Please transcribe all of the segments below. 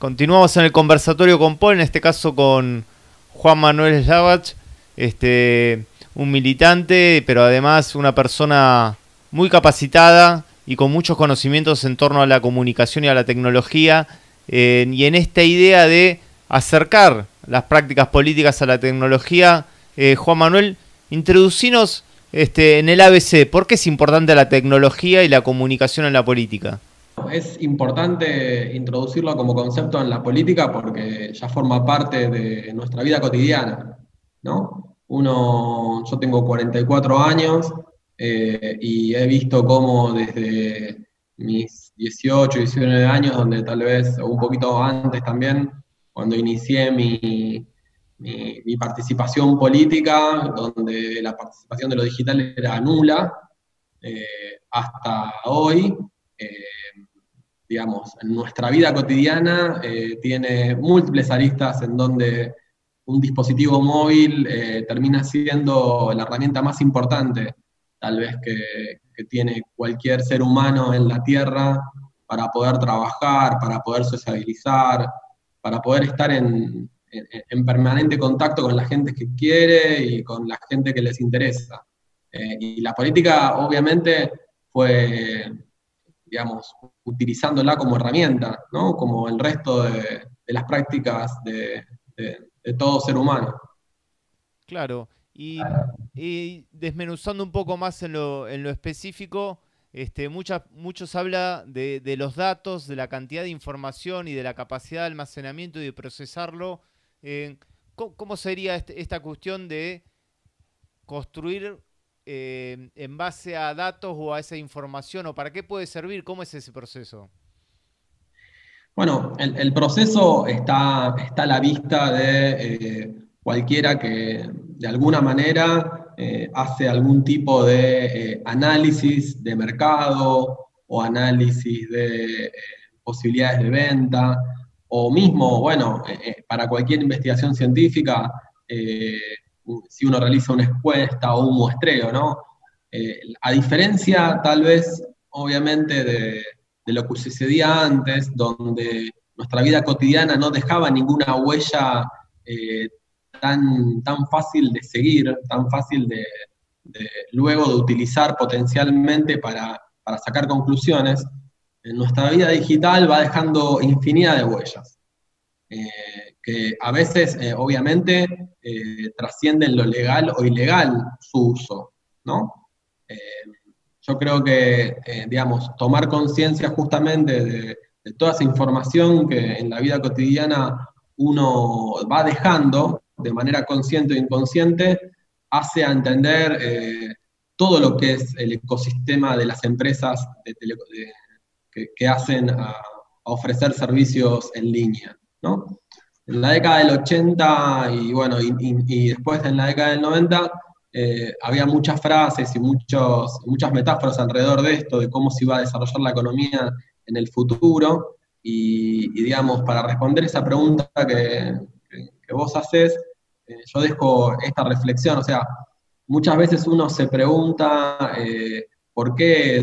Continuamos en el conversatorio con Paul, en este caso con Juan Manuel Slavach, un militante, pero además una persona muy capacitada y con muchos conocimientos en torno a la comunicación y a la tecnología, y en esta idea de acercar las prácticas políticas a la tecnología. Juan Manuel, introducinos en el ABC, ¿por qué es importante la tecnología y la comunicación en la política? Es importante introducirlo como concepto en la política porque ya forma parte de nuestra vida cotidiana, ¿no? Yo tengo 44 años y he visto cómo desde mis 18, 19 años, donde tal vez, o un poquito antes también, cuando inicié mi participación política, donde la participación de lo digital era nula, hasta hoy. eh, digamos, en nuestra vida cotidiana tiene múltiples aristas en donde un dispositivo móvil termina siendo la herramienta más importante, tal vez que tiene cualquier ser humano en la Tierra para poder trabajar, para poder sociabilizar, para poder estar en permanente contacto con la gente que quiere y con la gente que les interesa. Y la política, obviamente, fue, digamos, utilizándola como herramienta, ¿no? Como el resto de las prácticas de todo ser humano. Claro, y desmenuzando un poco más en lo específico, muchos habla de los datos, de la cantidad de información y de la capacidad de almacenamiento y de procesarlo. ¿Cómo sería esta cuestión de construir en base a datos o a esa información? ¿O para qué puede servir? ¿Cómo es ese proceso? Bueno, el proceso está a la vista de cualquiera que de alguna manera hace algún tipo de análisis de mercado o análisis de posibilidades de venta, o mismo, bueno, para cualquier investigación científica, eh, si uno realiza una encuesta o un muestreo, ¿no? A diferencia, tal vez, obviamente, de lo que sucedía antes, donde nuestra vida cotidiana no dejaba ninguna huella eh, tan fácil de seguir, tan fácil luego de utilizar potencialmente para sacar conclusiones. En nuestra vida digital va dejando infinidad de huellas, que a veces, obviamente, trascienden lo legal o ilegal su uso, ¿no? Eh, yo creo que, digamos, tomar conciencia justamente de toda esa información que en la vida cotidiana uno va dejando de manera consciente o inconsciente, hace a entender todo lo que es el ecosistema de las empresas que hacen a ofrecer servicios en línea, ¿no? En la década del 80 y bueno, y después en la década del 90 había muchas frases y muchas metáforas alrededor de esto, de cómo se iba a desarrollar la economía en el futuro. Y digamos, para responder esa pregunta que vos haces, yo dejo esta reflexión. O sea, muchas veces uno se pregunta por qué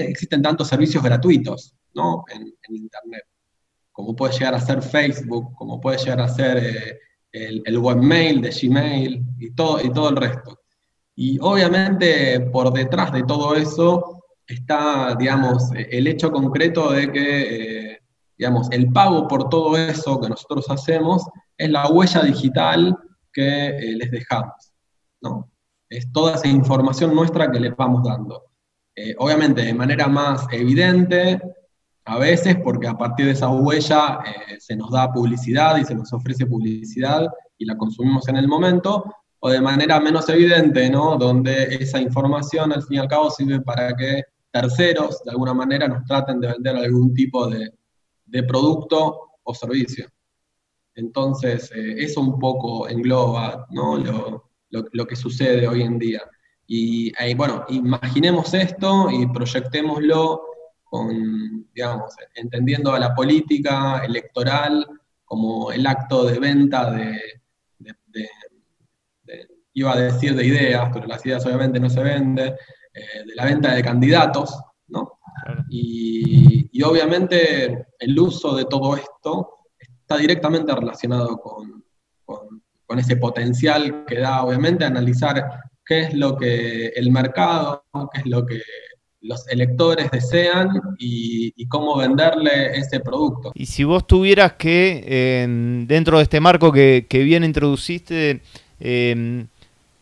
existen tantos servicios gratuitos, ¿no? En Internet, como puede llegar a ser Facebook, como puede llegar a ser el webmail de Gmail y todo el resto. Y obviamente por detrás de todo eso está, digamos, el hecho concreto de que, digamos, el pago por todo eso que nosotros hacemos es la huella digital que les dejamos, ¿no? Es toda esa información nuestra que les vamos dando. Obviamente de manera más evidente, a veces porque a partir de esa huella se nos da publicidad y se nos ofrece publicidad y la consumimos en el momento, o de manera menos evidente, ¿no? Donde esa información al fin y al cabo sirve para que terceros de alguna manera nos traten de vender algún tipo de producto o servicio. Entonces, eso un poco engloba, ¿no? Lo que sucede hoy en día. Y bueno, imaginemos esto y proyectémoslo con, digamos, entendiendo a la política electoral como el acto de venta de- de- iba a decir de ideas, pero las ideas obviamente no se venden, de la venta de candidatos, ¿no? Claro. Y obviamente el uso de todo esto está directamente relacionado con ese potencial que da, obviamente, analizar qué es lo que el mercado, qué es lo que los electores desean y cómo venderle ese producto. Y si vos tuvieras que, dentro de este marco que bien introduciste, eh,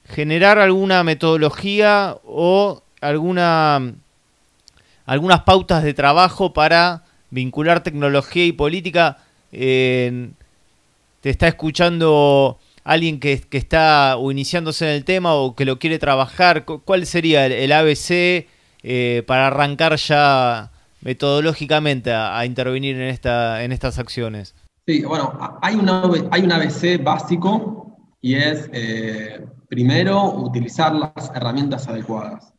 generar alguna metodología o algunas pautas de trabajo para vincular tecnología y política, te está escuchando alguien que está o iniciándose en el tema o que lo quiere trabajar, ¿cuál sería el ABC para arrancar ya metodológicamente a intervenir en estas acciones? Sí, bueno, hay un ABC básico y es, primero, utilizar las herramientas adecuadas.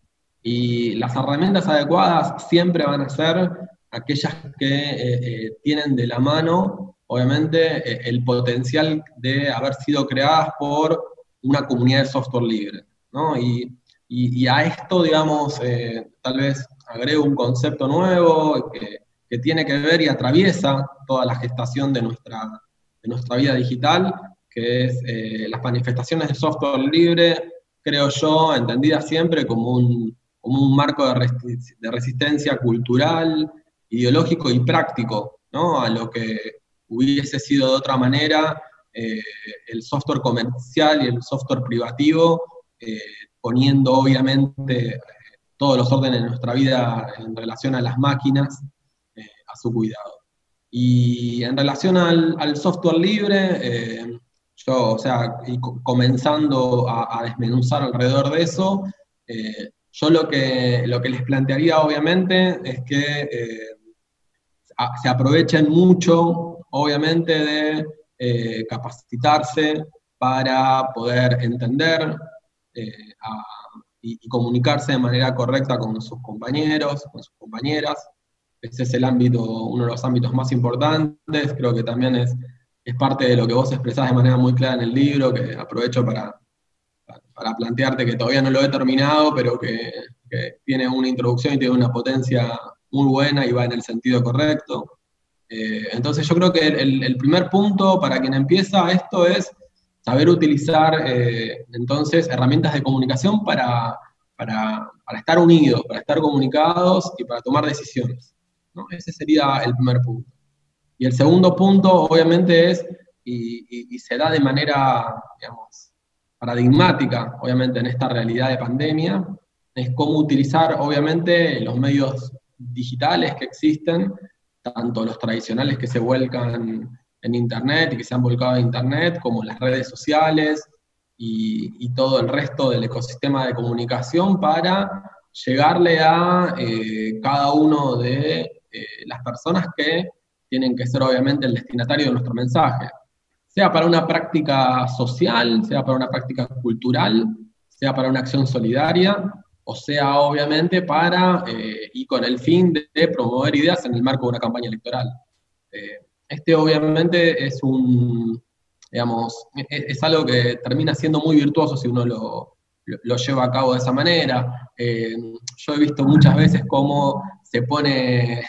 Y las herramientas adecuadas siempre van a ser aquellas que tienen de la mano, obviamente, el potencial de haber sido creadas por una comunidad de software libre, ¿no? Y a esto, digamos, tal vez agrego un concepto nuevo que tiene que ver y atraviesa toda la gestación de nuestra vida digital, que es las manifestaciones de software libre, creo yo, entendida siempre como un marco de resistencia cultural, ideológico y práctico, ¿no? A lo que hubiese sido de otra manera eh, el software comercial y el software privativo, poniendo obviamente todos los órdenes de nuestra vida en relación a las máquinas, a su cuidado. Y en relación al software libre, yo, o sea, y comenzando a desmenuzar alrededor de eso, yo lo que les plantearía obviamente es que se aprovechen mucho, obviamente, de capacitarse para poder entender eh, a, y comunicarse de manera correcta con sus compañeros, con sus compañeras. Ese es el ámbito, uno de los ámbitos más importantes, creo que también es parte de lo que vos expresás de manera muy clara en el libro, que aprovecho para plantearte que todavía no lo he terminado, pero que tiene una introducción y tiene una potencia muy buena y va en el sentido correcto. Entonces yo creo que el primer punto para quien empieza esto es saber utilizar entonces herramientas de comunicación para estar unidos, para estar comunicados y para tomar decisiones, ¿no? Ese sería el primer punto. Y el segundo punto, obviamente, es, y se da de manera, digamos, paradigmática, obviamente, en esta realidad de pandemia, es cómo utilizar, obviamente, los medios digitales que existen, tanto los tradicionales que se vuelcan en Internet y que se han volcado en Internet, como las redes sociales y todo el resto del ecosistema de comunicación para llegarle a cada uno de las personas que tienen que ser obviamente el destinatario de nuestro mensaje, sea para una práctica social, sea para una práctica cultural, sea para una acción solidaria, o sea obviamente para, y con el fin de promover ideas en el marco de una campaña electoral. Este obviamente digamos, es algo que termina siendo muy virtuoso si uno lo lleva a cabo de esa manera. Yo he visto muchas veces cómo se pone,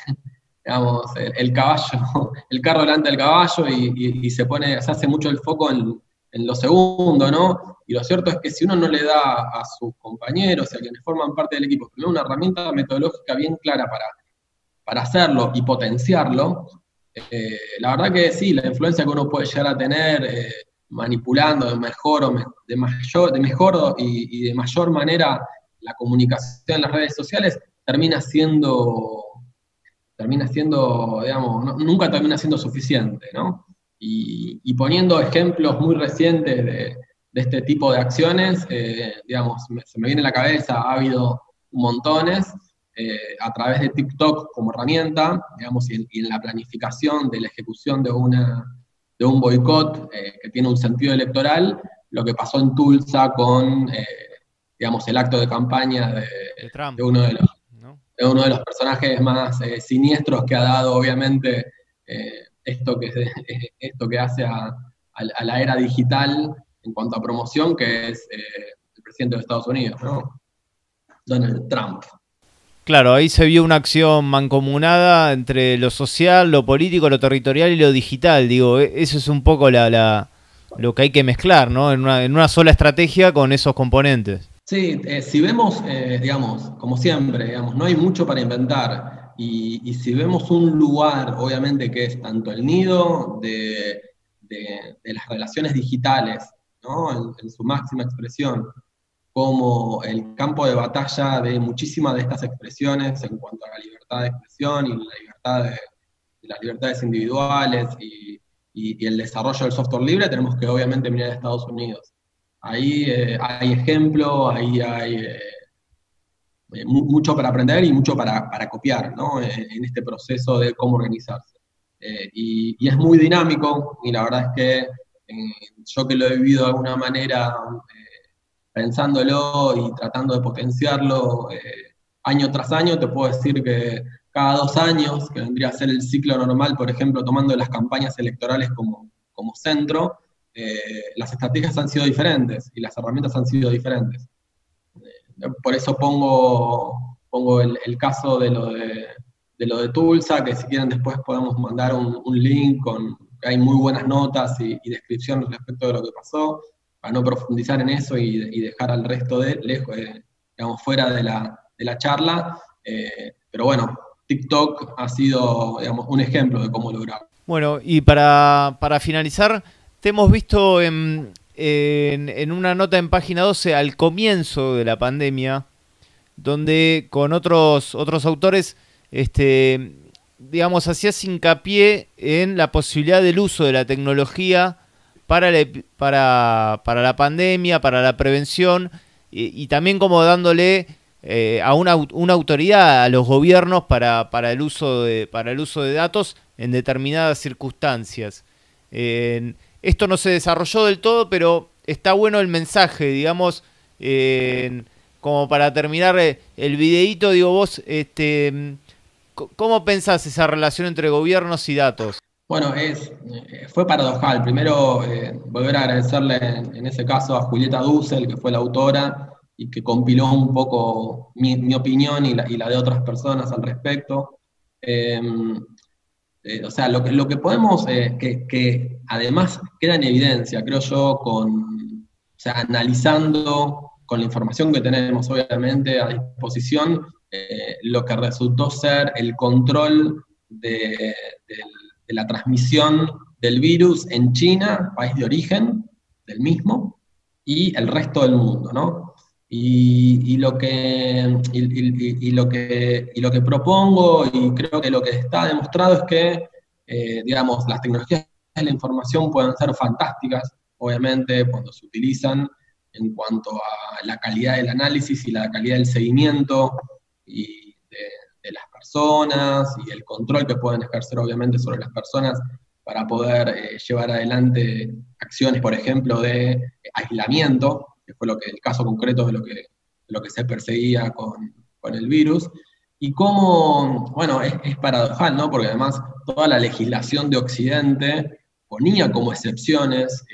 digamos, el caballo, el carro delante del caballo se hace mucho el foco en lo segundo, ¿no? Y lo cierto es que si uno no le da a sus compañeros y a quienes forman parte del equipo primero una herramienta metodológica bien clara para hacerlo y potenciarlo, la verdad que sí, la influencia que uno puede llegar a tener manipulando de mejor y de mayor manera la comunicación en las redes sociales termina siendo, digamos, nunca termina siendo suficiente, ¿no? Y poniendo ejemplos muy recientes de este tipo de acciones, digamos, se me viene a la cabeza, ha habido montones, a través de TikTok como herramienta, digamos, y en la planificación de la ejecución de un boicot que tiene un sentido electoral, lo que pasó en Tulsa con, digamos, el acto de campaña De Trump, de uno de los ¿no? es uno de los personajes más siniestros que ha dado, obviamente, esto que hace a la era digital en cuanto a promoción, que es el presidente de Estados Unidos, ¿no? Donald Trump. Claro, ahí se vio una acción mancomunada entre lo social, lo político, lo territorial y lo digital. Digo, eso es un poco lo que hay que mezclar, ¿no? En una sola estrategia con esos componentes. Sí, si vemos, digamos, como siempre, digamos, no hay mucho para inventar. Y si vemos un lugar, obviamente, que es tanto el nido de las relaciones digitales, ¿no? En su máxima expresión, como el campo de batalla de muchísimas de estas expresiones en cuanto a la libertad de expresión y la libertad de las libertades individuales y el desarrollo del software libre, tenemos que obviamente mirar a Estados Unidos. Ahí hay ejemplo, ahí hay mucho para aprender y mucho para copiar, ¿no? En este proceso de cómo organizarse. Y es muy dinámico, y la verdad es que yo que lo he vivido de alguna manera, pensándolo y tratando de potenciarlo año tras año, te puedo decir que cada 2 años, que vendría a ser el ciclo normal, por ejemplo, tomando las campañas electorales como centro, las estrategias han sido diferentes y las herramientas han sido diferentes. Por eso pongo el caso de lo de Tulsa, que si quieren después podemos mandar un link con, hay muy buenas notas y descripciones respecto de lo que pasó, para no profundizar en eso y dejar al resto lejos, digamos, fuera de la charla. Pero bueno, TikTok ha sido, digamos, un ejemplo de cómo lograrlo. Bueno, y para finalizar, te hemos visto en una nota en página 12 al comienzo de la pandemia, donde con otros autores, digamos, hacías hincapié en la posibilidad del uso de la tecnología para la pandemia, para la prevención, y también como dándole a una autoridad a los gobiernos para para el uso de datos en determinadas circunstancias. Esto no se desarrolló del todo, pero está bueno el mensaje, digamos, como para terminar el videíto, digo vos, ¿cómo pensás esa relación entre gobiernos y datos? Bueno, fue paradojal. Primero, volver a agradecerle en ese caso a Julieta Dussel, que fue la autora y que compiló un poco mi opinión y la de otras personas al respecto. Eh, o sea, lo que podemos, que además queda en evidencia, creo yo, o sea, analizando con la información que tenemos obviamente a disposición, lo que resultó ser el control de la transmisión del virus en China, país de origen del mismo, y el resto del mundo, ¿no? Y lo que propongo, y creo que lo que está demostrado es que, digamos, las tecnologías de la información pueden ser fantásticas, obviamente, cuando se utilizan en cuanto a la calidad del análisis y la calidad del seguimiento y de las personas y el control que pueden ejercer, obviamente, sobre las personas para poder llevar adelante acciones, por ejemplo, de aislamiento, que fue el caso concreto de lo que se perseguía con el virus, y cómo, bueno, es paradojal, ¿no? Porque además toda la legislación de Occidente ponía como excepciones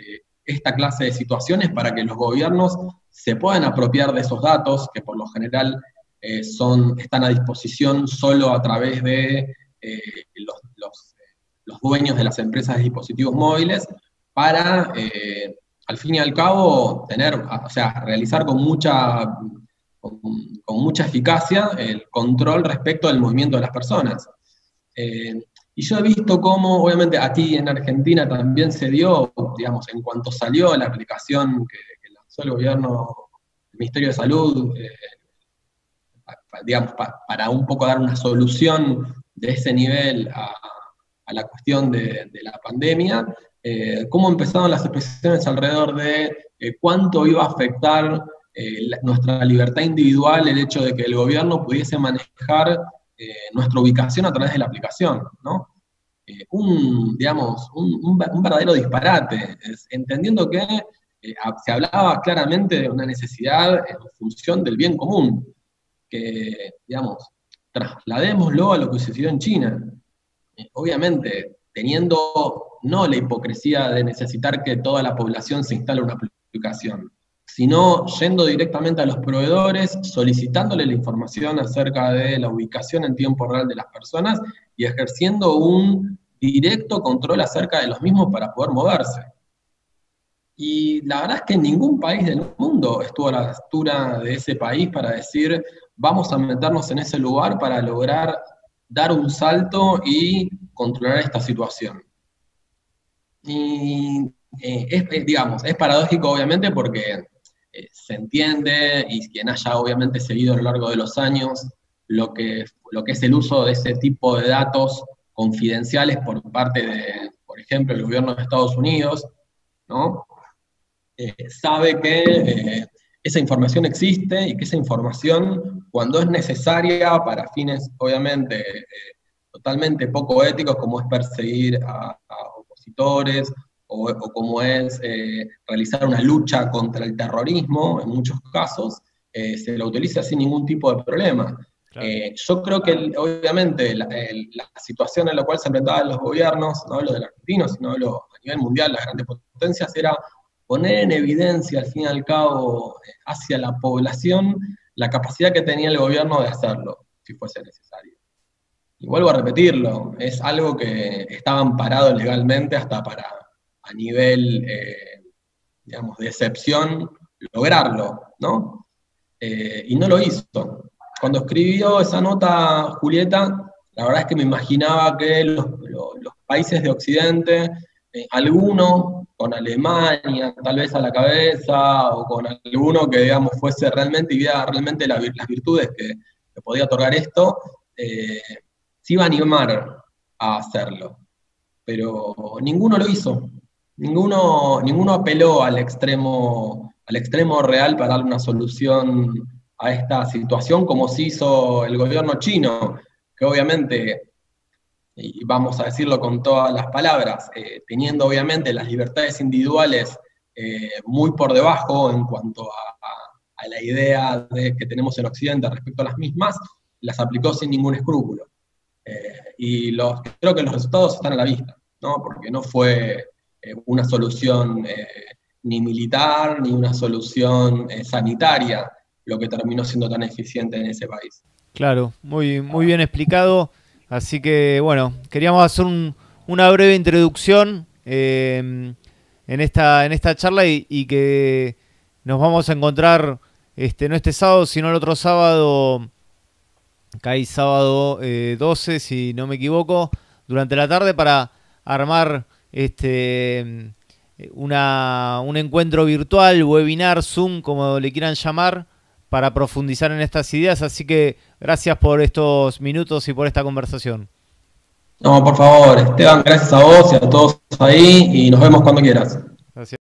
esta clase de situaciones para que los gobiernos se puedan apropiar de esos datos, que por lo general están a disposición solo a través de los dueños de las empresas de dispositivos móviles, para al fin y al cabo o sea, realizar con mucha eficacia el control respecto del movimiento de las personas. Y yo he visto cómo, obviamente, aquí en Argentina también se dio, digamos, en cuanto salió la aplicación que lanzó el gobierno, el Ministerio de Salud, digamos, para un poco dar una solución de ese nivel a la cuestión de la pandemia, cómo empezaron las expresiones alrededor de cuánto iba a afectar nuestra libertad individual el hecho de que el gobierno pudiese manejar nuestra ubicación a través de la aplicación, ¿no? Digamos, un verdadero disparate, entendiendo que se hablaba claramente de una necesidad en función del bien común, que, digamos, trasladémoslo a lo que sucedió en China. Obviamente, teniendo no la hipocresía de necesitar que toda la población se instale una aplicación, sino yendo directamente a los proveedores, solicitándole la información acerca de la ubicación en tiempo real de las personas y ejerciendo un directo control acerca de los mismos para poder moverse. Y la verdad es que ningún país del mundo estuvo a la altura de ese país para decir, vamos a meternos en ese lugar para lograr dar un salto y controlar esta situación. Y digamos, es paradójico obviamente porque se entiende, y quien haya obviamente seguido a lo largo de los años lo que es el uso de ese tipo de datos confidenciales por parte de, por ejemplo, el gobierno de Estados Unidos, ¿no? Sabe que esa información existe y que esa información, cuando es necesaria para fines, obviamente, totalmente poco éticos, como es perseguir a opositores, o como es realizar una lucha contra el terrorismo, en muchos casos, se la utiliza sin ningún tipo de problema. Claro. Yo creo que, obviamente, la situación en la cual se enfrentaban los gobiernos, no hablo del argentino, sino hablo a nivel mundial, las grandes potencias, era poner en evidencia, al fin y al cabo, hacia la población, la capacidad que tenía el gobierno de hacerlo, si fuese necesario. Y vuelvo a repetirlo, es algo que estaba amparado legalmente hasta para, a nivel, digamos, de excepción, lograrlo, ¿no? Y no lo hizo. Cuando escribió esa nota, Julieta, la verdad es que me imaginaba que los países de Occidente, alguno con Alemania tal vez a la cabeza, o con alguno que, digamos, fuese realmente y viera realmente las virtudes que podía otorgar esto, se iba a animar a hacerlo. Pero ninguno lo hizo. Ninguno apeló al extremo real para darle una solución a esta situación, como sí hizo el gobierno chino, que obviamente, y vamos a decirlo con todas las palabras, teniendo obviamente las libertades individuales muy por debajo en cuanto a la idea que tenemos en Occidente respecto a las mismas, las aplicó sin ningún escrúpulo. Y creo que los resultados están a la vista, ¿no? Porque no fue una solución ni militar, ni una solución sanitaria, lo que terminó siendo tan eficiente en ese país. Claro, muy bien explicado. Así que, bueno, queríamos hacer una breve introducción en esta charla y que nos vamos a encontrar no este sábado, sino el otro sábado, que hay sábado 12, si no me equivoco, durante la tarde para armar un encuentro virtual, webinar, Zoom, como le quieran llamar, para profundizar en estas ideas. Así que gracias por estos minutos y por esta conversación. No, por favor, Esteban, gracias a vos y a todos ahí, y nos vemos cuando quieras. Gracias.